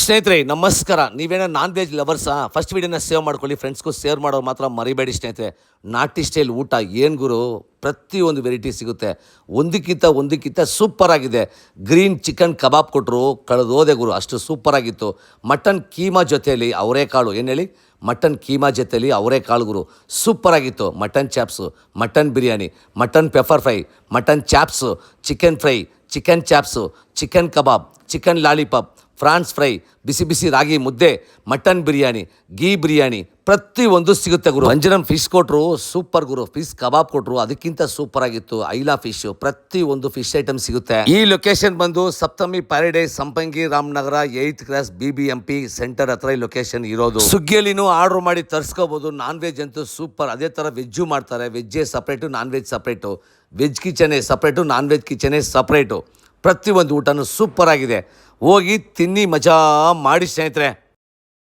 ಸ್ನೇಹಿತರೆ ನಮಸ್ಕಾರ. ನೀವೇನೋ ನಾನ್ ವೆಜ್ ಲವರ್ಸಾ? ಫಸ್ಟ್ ವೀಡಿಯೋನ ಸೇವ್ ಮಾಡ್ಕೊಳ್ಳಿ, ಫ್ರೆಂಡ್ಸ್ಗೂ ಶೇರ್ ಮಾಡೋರು ಮಾತ್ರ ಮರಿಬೇಡಿ ಸ್ನೇಹಿತರೆ. ನಾಟಿ ಸ್ಟೈಲ್ ಊಟ ಏನು ಗುರು, ಪ್ರತಿಯೊಂದು ವೆರೈಟಿ ಸಿಗುತ್ತೆ, ಒಂದಕ್ಕಿಂತ ಸೂಪರ್ ಆಗಿದೆ. ಗ್ರೀನ್ ಚಿಕನ್ ಕಬಾಬ್ ಕೊಟ್ಟರು, ಕಳೆದೋದೆ ಗುರು, ಅಷ್ಟು ಸೂಪರ್ ಆಗಿತ್ತು. ಮಟನ್ ಕೀಮಾ ಜೊತೆಯಲ್ಲಿ ಅವರೆಕಾಳು, ಏನು ಹೇಳಿ, ಮಟನ್ ಕೀಮಾ ಜೊತೆಯಲ್ಲಿ ಅವರೆಕಾಳು ಗುರು, ಸೂಪರ್ ಆಗಿತ್ತು. Mutton chops, mutton biryani, mutton pepper fry, mutton chops, chicken fry, chicken chops, chicken kebab, chicken lollipop, prawns fry, ಬಿಸಿ ಬಿಸಿ ರಾಗಿ ಮುದ್ದೆ, ಮಟನ್ ಬಿರಿಯಾನಿ, ಗೀ ಬಿರಿಯಾನಿ, ಪ್ರತಿಯೊಂದು ಸಿಗುತ್ತೆ ಗುರು. ಅಂಜನಂ ಫಿಶ್ ಕೊಟ್ಟರು, ಸೂಪರ್ ಗುರು. ಫಿಶ್ ಕಬಾಬ್ ಕೊಟ್ಟರು, ಅದಕ್ಕಿಂತ ಸೂಪರ್ ಆಗಿತ್ತು. ಐಲಾ ಫಿಶು, ಪ್ರತಿಯೊಂದು ಫಿಶ್ ಐಟಮ್ ಸಿಗುತ್ತೆ. ಈ ಲೊಕೇಶನ್ ಬಂದು Saptami paradise, Sampangi Ramanagara, 8th cross, BBMP centre ಹತ್ರ ಈ ಲೊಕೇಶನ್ ಇರೋದು. ಸ್ವಿಗ್ಗಿಯಲ್ಲಿನೂ ಆರ್ಡರ್ ಮಾಡಿ ತರಿಸ್ಕೋಬಹುದು. ನಾನ್ ವೆಜ್ ಅಂತೂ ಸೂಪರ್. ಅದೇ ಥರ ವೆಜ್ಜು ಮಾಡ್ತಾರೆ. ವೆಜ್ಜೇ separate, non veg separate. Veg ಕಿಚನೇ ಸಪ್ರೇಟು, ನಾನ್ ವೆಜ್ ಕಿಚನೇ ಸಪ್ರೇಟು. ಪ್ರತಿಯೊಂದು ಊಟನೂ ಸೂಪರ್ ಆಗಿದೆ. ಹೋಗಿ ತಿನ್ನಿ, ಮಜಾ ಮಾಡಿ ಸ್ನೇಹಿತರೆ.